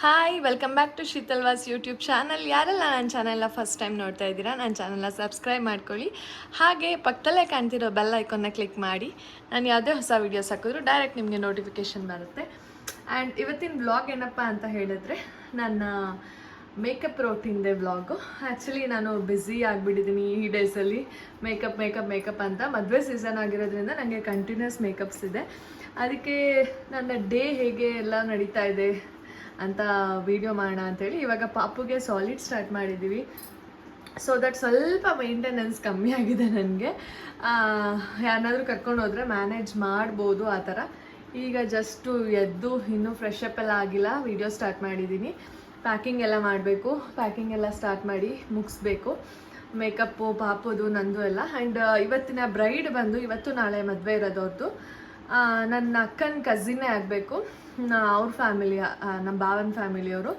Hi welcome back to Sheetalvas YouTube channel. ಯಾರೆಲ್ಲ ನನ್ನ ಚಾನೆಲ್ನ ಫಸ್ಟ್ ಟೈಮ್ ನೋಡ್ತಾ ಇದ್ದೀರಾ, ನನ್ನ ಚಾನಲ್ನ ಸಬ್ಸ್ಕ್ರೈಬ್ ಮಾಡ್ಕೊಳ್ಳಿ. ಹಾಗೆ ಪಕ್ಕದಲ್ಲೇ ಕಾಣ್ತಿರೋ ಬೆಲ್ ಐಕಾನ್ನ ಕ್ಲಿಕ್ ಮಾಡಿ. ನಾನು ಯಾವುದೇ ಹೊಸ ವೀಡಿಯೋಸ್ ಹಾಕಿದ್ರು ಡೈರೆಕ್ಟ್ ನಿಮಗೆ ನೋಟಿಫಿಕೇಷನ್ ಬರುತ್ತೆ. ಆ್ಯಂಡ್ ಇವತ್ತಿನ ವ್ಲಾಗ್ ಏನಪ್ಪ ಅಂತ ಹೇಳಿದ್ರೆ, ನನ್ನ ಮೇಕಪ್ ರೋಟಿಂದೆ ವ್ಲಾಗು. ಆ್ಯಕ್ಚುಲಿ ನಾನು ಬ್ಯುಸಿ ಆಗಿಬಿಟ್ಟಿದ್ದೀನಿ ಈ ಡೇಸಲ್ಲಿ. ಮೇಕಪ್ ಅಂತ ಮದುವೆ ಸೀಸನ್ ಆಗಿರೋದ್ರಿಂದ ನನಗೆ ಕಂಟಿನ್ಯೂಸ್ ಮೇಕಪ್ಸ್ ಇದೆ. ಅದಕ್ಕೆ ನನ್ನ ಡೇ ಹೇಗೆ ಎಲ್ಲ ನಡೀತಾ ಇದೆ ಅಂತ ವಿಡಿಯೋ ಮಾಡೋಣ ಅಂಥೇಳಿ ಇವಾಗ ಪಾಪುಗೆ ಸಾಲಿಡ್ ಸ್ಟಾರ್ಟ್ ಮಾಡಿದ್ದೀವಿ. ಸೊ ದಟ್ ಸ್ವಲ್ಪ ಮೇಂಟೆನೆನ್ಸ್ ಕಮ್ಮಿ ಆಗಿದೆ ನನಗೆ. ಯಾರನ್ನಾದ್ರೂ ಕರ್ಕೊಂಡು ಹೋದರೆ ಮ್ಯಾನೇಜ್ ಮಾಡ್ಬೋದು ಆ ಥರ. ಈಗ ಜಸ್ಟು ಎದ್ದು ಇನ್ನೂ ಫ್ರೆಶ್ ಅಪ್ ಎಲ್ಲ ಆಗಿಲ್ಲ, ವಿಡಿಯೋ ಸ್ಟಾರ್ಟ್ ಮಾಡಿದ್ದೀನಿ. ಪ್ಯಾಕಿಂಗ್ ಎಲ್ಲ ಮಾಡಬೇಕು, ಪ್ಯಾಕಿಂಗ್ ಎಲ್ಲ ಸ್ಟಾರ್ಟ್ ಮಾಡಿ ಮುಗಿಸ್ಬೇಕು. ಮೇಕಪ್ಪು ಪಾಪುದು ನಂದು ಎಲ್ಲ. ಆ್ಯಂಡ್ ಇವತ್ತಿನ ಬ್ರೈಡ್ ಬಂದು ಇವತ್ತು ನಾಳೆ ಮದುವೆ ಇರೋದವ್ರದ್ದು. ನನ್ನ ಅಕ್ಕನ ಕಝಿನ್ನೇ ಆಗಬೇಕು, ಅವ್ರ ಫ್ಯಾಮಿಲಿ, ನಮ್ಮ ಭಾವನ ಫ್ಯಾಮಿಲಿಯವರು.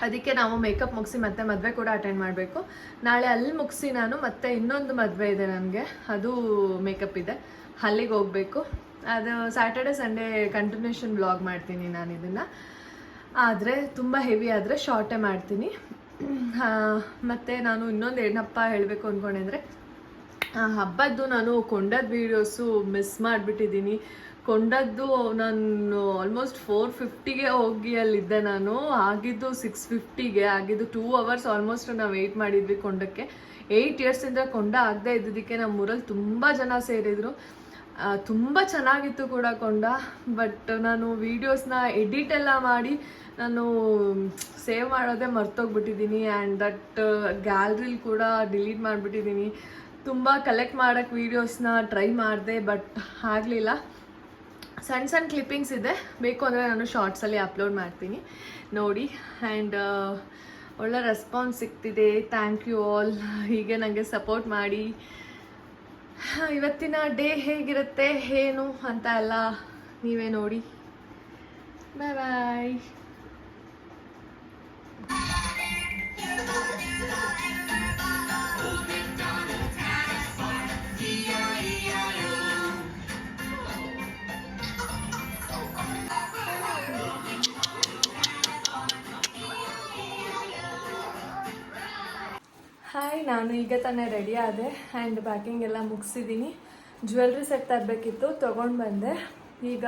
ಅದಕ್ಕೆ ನಾವು ಮೇಕಪ್ ಮುಗಿಸಿ ಮತ್ತೆ ಮದುವೆ ಕೂಡ ಅಟೆಂಡ್ ಮಾಡಬೇಕು. ನಾಳೆ ಅಲ್ಲಿ ಮುಗಿಸಿ ನಾನು ಮತ್ತೆ ಇನ್ನೊಂದು ಮದುವೆ ಇದೆ ನನಗೆ, ಅದು ಮೇಕಪ್ ಇದೆ, ಅಲ್ಲಿಗೆ ಹೋಗಬೇಕು. ಅದು ಸ್ಯಾಟರ್ಡೆ ಸಂಡೇ ಕಂಟಿನ್ಯೂಷನ್ ವ್ಲಾಗ್ ಮಾಡ್ತೀನಿ ನಾನು ಇದನ್ನು. ಆದರೆ ತುಂಬ ಹೆವಿ ಆದರೆ ಶಾರ್ಟೇ ಮಾಡ್ತೀನಿ. ಮತ್ತು ನಾನು ಇನ್ನೊಂದು ಏನಪ್ಪ ಹೇಳಬೇಕು ಅಂದ್ಕೊಂಡೆ, ಹಬ್ಬದ್ದು ನಾನು ಕೊಂಡದ್ದು ವೀಡಿಯೋಸು ಮಿಸ್ ಮಾಡಿಬಿಟ್ಟಿದ್ದೀನಿ. ಕೊಂಡದ್ದು ನಾನು ಆಲ್ಮೋಸ್ಟ್ 450ಗೆ ಹೋಗಿ ಅಲ್ಲಿದ್ದೆ. ನಾನು ಆಗಿದ್ದು 650ಗೆ, ಆಗಿದ್ದು 2 hours ಆಲ್ಮೋಸ್ಟ್ ನಾವು ವೆಯ್ಟ್ ಮಾಡಿದ್ವಿ ಕೊಂಡಕ್ಕೆ. 8 yearsಯಿಂದ ಕೊಂಡ ಆಗದೆ ಇದ್ದಿದ್ದಕ್ಕೆ ನಮ್ಮೂರಲ್ಲಿ ತುಂಬ ಜನ ಸೇರಿದರು. ತುಂಬ ಚೆನ್ನಾಗಿತ್ತು ಕೂಡ ಕೊಂಡ. ಬಟ್ ನಾನು ವೀಡಿಯೋಸ್ನ ಎಡಿಟ್ ಎಲ್ಲ ಮಾಡಿ ನಾನು ಸೇವ್ ಮಾಡೋದೇ ಮರ್ತೋಗ್ಬಿಟ್ಟಿದ್ದೀನಿ. ಆ್ಯಂಡ್ ದಟ್ ಗ್ಯಾಲ್ರಿಲಿ ಕೂಡ ಡಿಲೀಟ್ ಮಾಡಿಬಿಟ್ಟಿದ್ದೀನಿ. ತುಂಬ ಕಲೆಕ್ಟ್ ಮಾಡೋಕ್ಕೆ ವೀಡಿಯೋಸ್ನ ಟ್ರೈ ಮಾಡಿದೆ, ಬಟ್ ಆಗಲಿಲ್ಲ. ಸಣ್ಣ ಕ್ಲಿಪ್ಪಿಂಗ್ಸ್ ಇದೆ, ಬೇಕು ಅಂದರೆ ನಾನು ಶಾರ್ಟ್ಸಲ್ಲಿ ಅಪ್ಲೋಡ್ ಮಾಡ್ತೀನಿ, ನೋಡಿ. ಆ್ಯಂಡ್ ಒಳ್ಳೆ ರೆಸ್ಪಾನ್ಸ್ ಸಿಗ್ತಿದೆ. Thank you all. ಹೀಗೆ ನನಗೆ ಸಪೋರ್ಟ್ ಮಾಡಿ. ಇವತ್ತಿನ ಡೇ ಹೇಗಿರುತ್ತೆ ಏನು ಅಂತ ಎಲ್ಲ ನೀವೇ ನೋಡಿ. ಬಾಯ್ ಬಾಯ್. ಹಾಯ್, ನಾನು ಈಗ ತಾನೇ ರೆಡಿ ಆದೆ ಆ್ಯಂಡ್ ಪ್ಯಾಕಿಂಗ್ ಎಲ್ಲ ಮುಗಿಸಿದ್ದೀನಿ. ಜ್ಯುವೆಲ್ರಿ ಸೆಟ್ ತರಬೇಕಿತ್ತು, ತೊಗೊಂಡು ಬಂದೆ. ಈಗ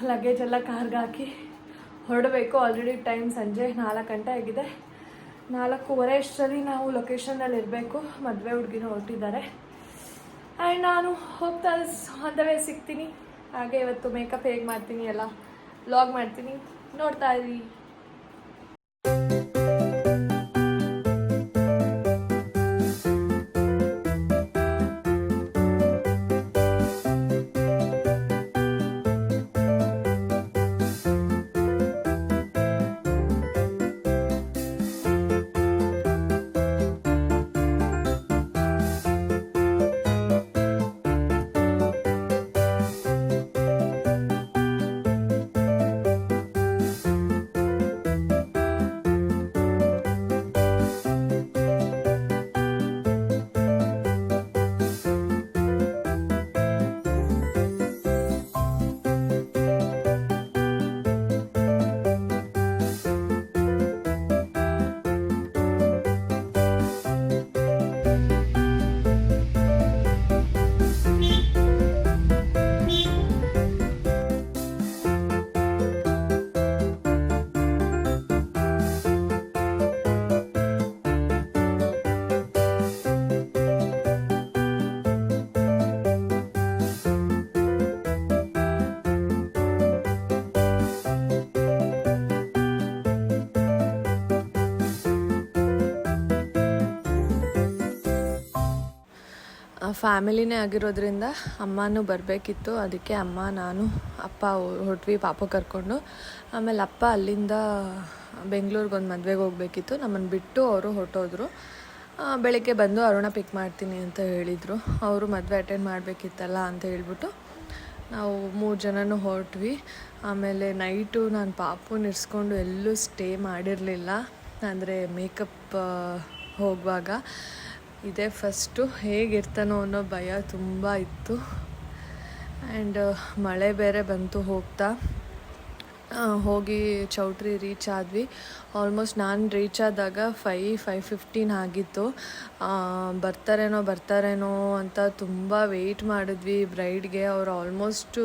ಲಗೇಜ್ ಎಲ್ಲ ಕಾರ್ಗೆ ಹಾಕಿ ಹೊರಡಬೇಕು. ಆಲ್ರೆಡಿ ಟೈಮ್ ಸಂಜೆ 4 ಗಂಟೆ ಆಗಿದೆ. 4:15 ಅಷ್ಟರಲ್ಲಿ ನಾವು ಲೊಕೇಶನಲ್ಲಿ ಇರಬೇಕು. ಮದುವೆ ಹುಡುಗಿನೂ ಹೊರಟಿದ್ದಾರೆ. ಆ್ಯಂಡ್ ನಾನು ಹೋಗ್ತಾ ಹಂತವೇ ಸಿಗ್ತೀನಿ. ಹಾಗೆ ಇವತ್ತು ಮೇಕಪ್ ಹೇಗೆ ಮಾಡ್ತೀನಿ ಎಲ್ಲ ವ್ಲಾಗ್ ಮಾಡ್ತೀನಿ, ನೋಡ್ತಾ ಇರಿ. ಫ್ಯಾಮಿಲಿನೇ ಆಗಿರೋದ್ರಿಂದ ಅಮ್ಮನೂ ಬರಬೇಕಿತ್ತು. ಅದಕ್ಕೆ ಅಮ್ಮ, ನಾನು, ಅಪ್ಪ ಹೊರಟ್ವಿ ಪಾಪ ಕರ್ಕೊಂಡು. ಆಮೇಲೆ ಅಪ್ಪ ಅಲ್ಲಿಂದ ಬೆಂಗಳೂರಿಗೆ ಒಂದು ಮದುವೆಗೆ ಹೋಗಬೇಕಿತ್ತು, ನಮ್ಮನ್ನು ಬಿಟ್ಟು ಅವರು ಹೊರಟೋದ್ರು. ಬೆಳಗ್ಗೆ ಬಂದು ಅರುಣ ಪಿಕ್ ಮಾಡ್ತೀನಿ ಅಂತ ಹೇಳಿದರು. ಅವರು ಮದುವೆ ಅಟೆಂಡ್ ಮಾಡಬೇಕಿತ್ತಲ್ಲ ಅಂತ ಹೇಳ್ಬಿಟ್ಟು ನಾವು 3 ಜನನೂ ಹೊರಟ್ವಿ. ಆಮೇಲೆ ನೈಟು ನಾನು ಪಾಪುನ ಇರಿಸ್ಕೊಂಡು ಎಲ್ಲೂ ಸ್ಟೇ ಮಾಡಿರಲಿಲ್ಲ. ಅಂದರೆ ಮೇಕಪ್ ಹೋಗುವಾಗ ಇದೇ ಫಸ್ಟು. ಹೇಗಿರ್ತಾನೋ ಅನ್ನೋ ಭಯ ತುಂಬ ಇತ್ತು. ಆ್ಯಂಡ್ ಮಳೆ ಬೇರೆ ಬಂತು ಹೋಗ್ತಾ. ಹೋಗಿ ಚೌಟ್ರಿ ರೀಚ್ ಆದ್ವಿ. ಆಲ್ಮೋಸ್ಟ್ ನಾನು ರೀಚ್ ಆದಾಗ 5:15 ಆಗಿತ್ತು. ಬರ್ತಾರೇನೋ ಅಂತ ತುಂಬ ವೆಯ್ಟ್ ಮಾಡಿದ್ವಿ ಬ್ರೈಡ್ಗೆ. ಅವ್ರು ಆಲ್ಮೋಸ್ಟು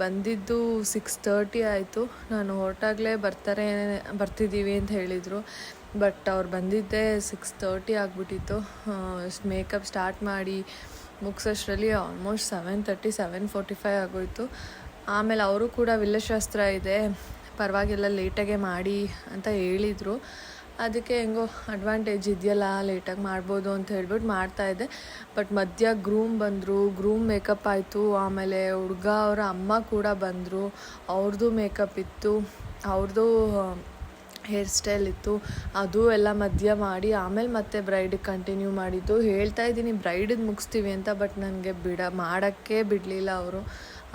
ಬಂದಿದ್ದು 6:30 ಆಯಿತು. ನಾನು ಹೊರಟಾಗಲೇ ಬರ್ತಿದ್ದೀವಿ ಅಂತ ಹೇಳಿದರು. ಬಟ್ ಅವ್ರು ಬಂದಿದ್ದೇ 6:30 ಆಗಿಬಿಟ್ಟಿತ್ತು. ಮೇಕಪ್ ಸ್ಟಾರ್ಟ್ ಮಾಡಿ ಮುಗಿಸೋಷ್ಟರಲ್ಲಿ ಆಲ್ಮೋಸ್ಟ್ 7:30 7:45 ಆಗೋಯಿತು. ಆಮೇಲೆ ಅವರು ಕೂಡ ವಿಲ್ಲಶಾಸ್ತ್ರ ಇದೆ, ಪರವಾಗಿಲ್ಲ ಲೇಟಾಗೆ ಮಾಡಿ ಅಂತ ಹೇಳಿದರು. ಅದಕ್ಕೆ ಹೆಂಗೋ ಅಡ್ವಾಂಟೇಜ್ ಇದೆಯಲ್ಲ, ಲೇಟಾಗಿ ಮಾಡ್ಬೋದು ಅಂತ ಹೇಳ್ಬಿಟ್ಟು ಮಾಡ್ತಾಯಿದ್ದೆ. ಬಟ್ ಮಧ್ಯ ಗ್ರೂಮ್ ಮೇಕಪ್ ಆಯಿತು. ಆಮೇಲೆ ಹುಡುಗ ಅವರ ಅಮ್ಮ ಕೂಡ ಬಂದರು, ಅವ್ರದ್ದು ಮೇಕಪ್ ಇತ್ತು, ಅವ್ರದ್ದು ಹೇರ್ ಸ್ಟೈಲ್ ಇತ್ತು, ಅದು ಎಲ್ಲ ಮಧ್ಯ ಮಾಡಿ ಆಮೇಲೆ ಮತ್ತೆ ಬ್ರೈಡಿಗೆ ಕಂಟಿನ್ಯೂ ಮಾಡಿದ್ದು. ಹೇಳ್ತಾ ಇದ್ದೀನಿ ಬ್ರೈಡಿಗೆ ಮುಗಿಸ್ತೀವಿ ಅಂತ, ಬಟ್ ನನಗೆ ಮಾಡೋಕ್ಕೆ ಬಿಡಲಿಲ್ಲ ಅವರು.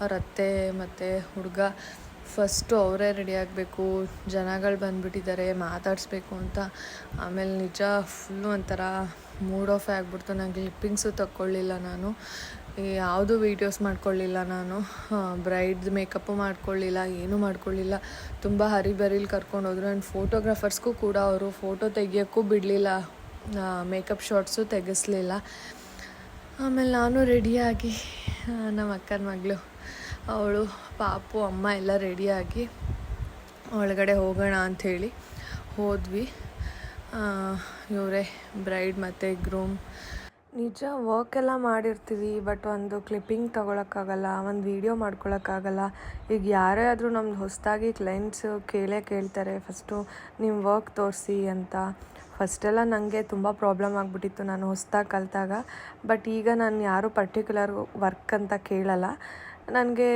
ಅವ್ರ ಅತ್ತೆ ಮತ್ತು ಹುಡುಗ ಫಸ್ಟು ಅವರೇ ರೆಡಿ ಆಗಬೇಕು, ಜನಗಳು ಬಂದುಬಿಟ್ಟಿದ್ದಾರೆ ಮಾತಾಡಿಸ್ಬೇಕು ಅಂತ. ಆಮೇಲೆ ನಿಜ ಫುಲ್ಲು ಒಂಥರ ಮೂಡ್ ಆಫ್ ಆಗಿಬಿಡ್ತು. ನನಗೆ ಕ್ಲಿಪ್ಪಿಂಗ್ಸು ತಗೊಳ್ಳಿಲ್ಲ, ನಾನು ಯಾವುದು ವೀಡಿಯೋಸ್ ಮಾಡ್ಕೊಳ್ಳಿಲ್ಲ, ನಾನು ಬ್ರೈಡ್ದು ಮೇಕಪ್ಪು ಮಾಡ್ಕೊಳ್ಳಿಲ್ಲ, ಏನೂ ಮಾಡ್ಕೊಳ್ಳಿಲ್ಲ. ತುಂಬ ಹರಿಬರಿಲಿ ಕರ್ಕೊಂಡೋದ್ರು. ಆ್ಯಂಡ್ ಫೋಟೋಗ್ರಾಫರ್ಸ್ಗೂ ಕೂಡ ಅವರು ಫೋಟೋ ತೆಗಿಯೋಕ್ಕೂ ಬಿಡಲಿಲ್ಲ, ಮೇಕಪ್ ಶಾಟ್ಸು ತೆಗೆಸಲಿಲ್ಲ. ಆಮೇಲೆ ನಾನು ರೆಡಿಯಾಗಿ, ನಮ್ಮ ಅಕ್ಕನ ಮಗಳು ಅವಳು ಪಾಪು ಅಮ್ಮ ಎಲ್ಲ ರೆಡಿಯಾಗಿ ಒಳಗಡೆ ಹೋಗೋಣ ಅಂಥೇಳಿ ಹೋದ್ವಿ. ಇವರೇ ಬ್ರೈಡ್ ಮತ್ತು ಗ್ರೂಮ್. ನಿಜ ವರ್ಕ್ ಎಲ್ಲ ಮಾಡಿರ್ತೀವಿ, ಬಟ್ ಒಂದು ಕ್ಲಿಪ್ಪಿಂಗ್ ತೊಗೊಳಕ್ಕಾಗಲ್ಲ, ಒಂದು ವೀಡಿಯೋ ಮಾಡ್ಕೊಳಕ್ಕಾಗಲ್ಲ. ಈಗ ಯಾರೇ ಆದರೂ ನಮ್ದು ಹೊಸದಾಗಿ ಕ್ಲೈಂಟ್ಸು ಕೇಳ್ತಾರೆ ಫಸ್ಟು ನಿಮ್ಮ ವರ್ಕ್ ತೋರಿಸಿ ಅಂತ. ಫಸ್ಟೆಲ್ಲ ನನಗೆ ತುಂಬ ಪ್ರಾಬ್ಲಮ್ ಆಗಿಬಿಟ್ಟಿತ್ತು ನಾನು ಹೊಸದಾಗಿ ಕಲಿತಾಗ. ಬಟ್ ಈಗ ನಾನು ಯಾರೂ ಪರ್ಟಿಕ್ಯುಲರ್ ವರ್ಕ್ ಅಂತ ಕೇಳಲ್ಲ. ನನಗೆ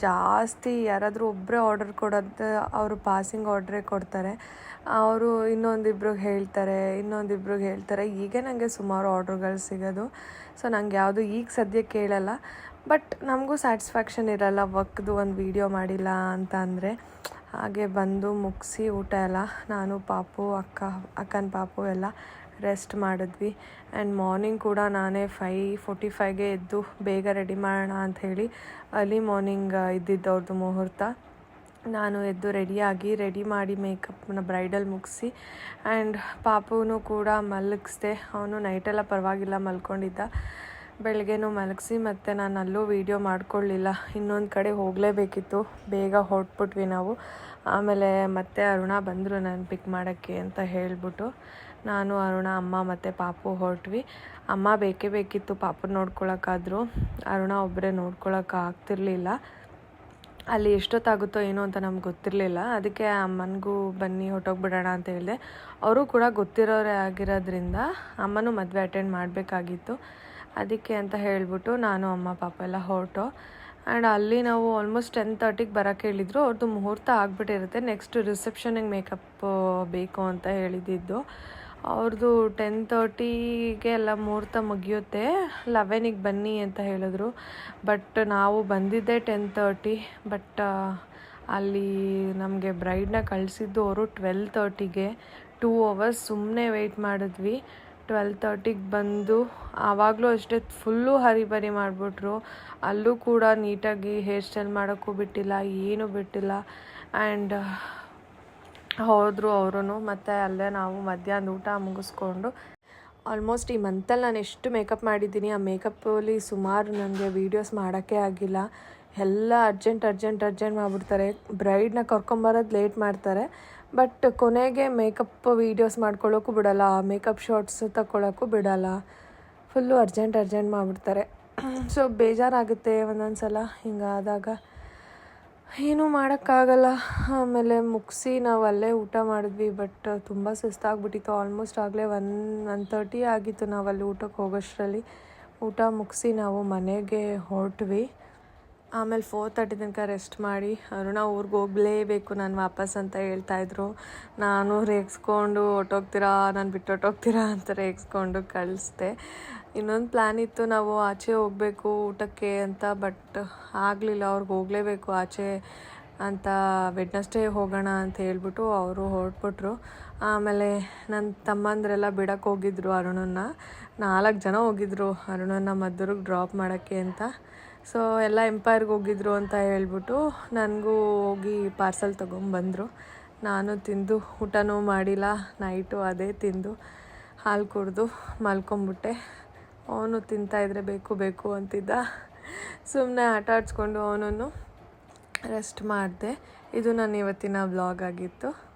ಜಾಸ್ತಿ ಯಾರಾದರೂ ಒಬ್ಬರೇ ಆರ್ಡರ್ ಕೊಡೋದು, ಅವರು ಪಾಸಿಂಗ್ ಆರ್ಡ್ರೇ ಕೊಡ್ತಾರೆ. ಅವರು ಇನ್ನೊಂದಿಬ್ರಿಗೆ ಹೇಳ್ತಾರೆ. ಈಗ ನನಗೆ ಸುಮಾರು ಆರ್ಡ್ರುಗಳು ಸಿಗೋದು. ಸೊ ನನಗೆ ಯಾವುದು ಈಗ ಸದ್ಯಕ್ಕೆ ಕೇಳಲ್ಲ. ಬಟ್ ನಮಗೂ ಸ್ಯಾಟಿಸ್ಫ್ಯಾಕ್ಷನ್ ಇರಲ್ಲ ವರ್ಕ್ದು ಒಂದು ವೀಡಿಯೋ ಮಾಡಿಲ್ಲ ಅಂತ ಅಂದರೆ. ಹಾಗೆ ಬಂದು ಮುಗಿಸಿ ಊಟ ಎಲ್ಲ ನಾನು ಪಾಪು ಅಕ್ಕನ ಪಾಪು ಎಲ್ಲ ರೆಸ್ಟ್ ಮಾಡಿದ್ವಿ. ಆ್ಯಂಡ್ ಮಾರ್ನಿಂಗ್ ಕೂಡ ನಾನೇ 5:45ಗೆ ಎದ್ದು ಬೇಗ ರೆಡಿ ಮಾಡೋಣ ಅಂಥೇಳಿ, ಅರ್ಲಿ ಮಾರ್ನಿಂಗ್ ಇದ್ದಿದ್ದು ಅವ್ರದ್ದು ಮುಹೂರ್ತ. ನಾನು ಎದ್ದು ರೆಡಿ ಮಾಡಿ ಮೇಕಪ್ನ ಬ್ರೈಡಲ್ ಮುಗಿಸಿ ಆ್ಯಂಡ್ ಪಾಪುನೂ ಕೂಡ ಮಲಗಿಸ್ದೆ. ಅವನು ನೈಟೆಲ್ಲ ಪರವಾಗಿಲ್ಲ ಮಲ್ಕೊಂಡಿದ್ದ. ಬೆಳಗ್ಗೆನೂ ಮಲಗಿಸಿ ಮತ್ತು ನಾನು ಅಲ್ಲೂ ವೀಡಿಯೋ ಮಾಡ್ಕೊಳ್ಳಿಲ್ಲ. ಇನ್ನೊಂದು ಕಡೆ ಹೋಗಲೇಬೇಕಿತ್ತು, ಬೇಗ ಹೊರಟ್ಬಿಟ್ವಿ ನಾವು. ಆಮೇಲೆ ಮತ್ತೆ ಅರುಣ ಬಂದರು ನಾನು ಪಿಕ್ ಮಾಡೋಕ್ಕೆ ಅಂತ ಹೇಳಿಬಿಟ್ಟು ನಾನು, ಅರುಣ, ಅಮ್ಮ ಮತ್ತು ಪಾಪು ಹೊರಟ್ವಿ. ಅಮ್ಮ ಬೇಕಿತ್ತು ಪಾಪು ನೋಡ್ಕೊಳಕ್ಕಾದರೂ. ಅರುಣ ಒಬ್ಬರೇ ಆಗ್ತಿರ್ಲಿಲ್ಲ. ಅಲ್ಲಿ ಎಷ್ಟೊತ್ತಾಗುತ್ತೋ ಏನೋ ಅಂತ ನಮ್ಗೆ ಗೊತ್ತಿರಲಿಲ್ಲ. ಅದಕ್ಕೆ ಅಮ್ಮನಿಗೂ ಬನ್ನಿ ಹೊರಟೋಗ್ಬಿಡೋಣ ಅಂತ ಹೇಳಿದೆ. ಅವರು ಕೂಡ ಗೊತ್ತಿರೋರೇ ಆಗಿರೋದ್ರಿಂದ ಅಮ್ಮನೂ ಮದುವೆ ಅಟೆಂಡ್ ಮಾಡಬೇಕಾಗಿತ್ತು. ಅದಕ್ಕೆ ಅಂತ ಹೇಳಿಬಿಟ್ಟು ನಾನು ಅಮ್ಮ ಪಾಪ ಎಲ್ಲ ಹೊರಟು. ಆ್ಯಂಡ್ ಅಲ್ಲಿ ನಾವು ಆಲ್ಮೋಸ್ಟ್ 10:30ಗೆ ಬರೋಕ್ಕೆ ಹೇಳಿದರು. ಅವ್ರದ್ದು ಮುಹೂರ್ತ ಆಗಿಬಿಟ್ಟಿರುತ್ತೆ. ನೆಕ್ಸ್ಟ್ ರಿಸೆಪ್ಷನಿಗೆ ಮೇಕಪ್ ಬೇಕು ಅಂತ ಹೇಳಿದ್ದು. ಅವ್ರದ್ದು 10:30ಗೆ ಎಲ್ಲ ಮುಹೂರ್ತ ಮುಗಿಯುತ್ತೆ, 11ಗೆ ಬನ್ನಿ ಅಂತ ಹೇಳಿದ್ರು. ಬಟ್ ನಾವು ಬಂದಿದ್ದೆ 10:30. ಬಟ್ ಅಲ್ಲಿ ನಮಗೆ ಬ್ರೈಡ್ನ ಕಳಿಸಿದ್ದು ಅವರು 12:30ಗೆ. 2 hours ಸುಮ್ಮನೆ ವೆಯ್ಟ್ ಮಾಡಿದ್ವಿ. 12:30ಗೆ ಬಂದು ಆವಾಗಲೂ ಅಷ್ಟೇ ಫುಲ್ಲು ಹರಿಬರಿ ಮಾಡಿಬಿಟ್ರು. ಅಲ್ಲೂ ಕೂಡ ನೀಟಾಗಿ ಹೇರ್ ಸ್ಟೈಲ್ ಮಾಡೋಕ್ಕೂ ಬಿಟ್ಟಿಲ್ಲ, ಏನೂ ಬಿಟ್ಟಿಲ್ಲ. ಆ್ಯಂಡ್ ಹೋದರು ಅವರು. ಮತ್ತು ಅಲ್ಲೇ ನಾವು ಮಧ್ಯಾಹ್ನ ಊಟ ಮುಗಿಸ್ಕೊಂಡು, ಆಲ್ಮೋಸ್ಟ್ ಈ ಮಂತಲ್ಲಿ ನಾನು ಎಷ್ಟು ಮೇಕಪ್ ಮಾಡಿದ್ದೀನಿ, ಆ ಮೇಕಪ್ಪಲ್ಲಿ ಸುಮಾರು ನನಗೆ ವೀಡಿಯೋಸ್ ಮಾಡೋಕ್ಕೆ ಆಗಿಲ್ಲ. ಎಲ್ಲ ಅರ್ಜೆಂಟ್ ಮಾಡಿಬಿಡ್ತಾರೆ. ಬ್ರೈಡ್ನ ಕರ್ಕೊಂಬರೋದು ಲೇಟ್ ಮಾಡ್ತಾರೆ. ಬಟ್ ಕೊನೆಗೆ ಮೇಕಪ್ ವೀಡಿಯೋಸ್ ಮಾಡ್ಕೊಳ್ಳೋಕ್ಕೂ ಬಿಡೋಲ್ಲ, ಮೇಕಪ್ ಶಾಟ್ಸ್ ತಗೊಳ್ಳೋಕ್ಕೂ ಬಿಡೋಲ್ಲ. ಫುಲ್ಲು ಅರ್ಜೆಂಟ್ ಮಾಡಿಬಿಡ್ತಾರೆ. ಸೊ ಬೇಜಾರಾಗುತ್ತೆ ಒಂದೊಂದು ಸಲ ಹಿಂಗಾದಾಗ, ಏನೂ ಮಾಡೋಕ್ಕಾಗಲ್ಲ. ಆಮೇಲೆ ಮುಗಿಸಿ ನಾವು ಅಲ್ಲೇ ಊಟ ಮಾಡಿದ್ವಿ. ಬಟ್ ತುಂಬ ಸುಸ್ತಾಗ್ಬಿಟ್ಟಿತ್ತು. ಆಲ್ಮೋಸ್ಟ್ ಆಗಲೇ 1:30 ಆಗಿತ್ತು ನಾವಲ್ಲಿ ಊಟಕ್ಕೆ ಹೋಗೋಷ್ಟರಲ್ಲಿ. ಊಟ ಮುಗಿಸಿ ನಾವು ಮನೆಗೆ ಹೊರಟ್ವಿ. ಆಮೇಲೆ 4:30 ತನಕ ರೆಸ್ಟ್ ಮಾಡಿ, ಅರುಣ ಊರಿಗೆ ಹೋಗಲೇಬೇಕು ನಾನು ವಾಪಸ್ ಅಂತ ಹೇಳ್ತಾಯಿದ್ರು. ನಾನು ರೇಗಿಸ್ಕೊಂಡು ಹೊರ್ಟೋಗ್ತೀರಾ, ನಾನು ಬಿಟ್ಟು ಹೊರ್ಟೋಗ್ತೀರಾ ಅಂತ ರೇಗಿಸ್ಕೊಂಡು ಕಳಿಸ್ದೆ. ಇನ್ನೊಂದು ಪ್ಲ್ಯಾನ್ ಇತ್ತು, ನಾವು ಆಚೆ ಹೋಗಬೇಕು ಊಟಕ್ಕೆ ಅಂತ. ಬಟ್ ಆಗಲಿಲ್ಲ, ಅವ್ರಿಗೆ ಹೋಗಲೇಬೇಕು ಆಚೆ ಅಂತ. ವೆಡ್ನಸ್ಡೇ ಹೋಗೋಣ ಅಂತ ಹೇಳ್ಬಿಟ್ಟು ಅವರು ಹೊರಟ್ಬಿಟ್ರು. ಆಮೇಲೆ ನನ್ನ ತಮ್ಮಂದರೆಲ್ಲ ಬಿಡಕ್ಕೆ ಹೋಗಿದ್ರು ಅರುಣನ್ನ. 4 ಜನ ಹೋಗಿದ್ರು ಅರುಣನ್ನ ಮದ್ದೂರಿಗೆ ಡ್ರಾಪ್ ಮಾಡೋಕ್ಕೆ ಅಂತ. ಸೊ ಎಲ್ಲ ಎಂಪೈರ್ಗೆ ಹೋಗಿದ್ರು ಅಂತ ಹೇಳ್ಬಿಟ್ಟು ನನಗೂ ಹೋಗಿ ಪಾರ್ಸಲ್ ತೊಗೊಂಬಂದರು. ನಾನು ತಿಂದು ಊಟನೂ ಮಾಡಿಲ್ಲ, ನೈಟು ಅದೇ ತಿಂದು ಹಾಲು ಕುಡಿದು ಮಲ್ಕೊಂಬಿಟ್ಟೆ. ಅವನು ತಿಂತಾಯಿದ್ರೆ ಬೇಕು ಅಂತಿದ್ದ. ಸುಮ್ಮನೆ ಆಟ ಆಡಿಸ್ಕೊಂಡು ಅವನನ್ನು ರೆಸ್ಟ್ ಮಾಡಿದೆ. ಇದು ನನ್ನ ಇವತ್ತಿನ ವ್ಲಾಗ್ ಆಗಿತ್ತು.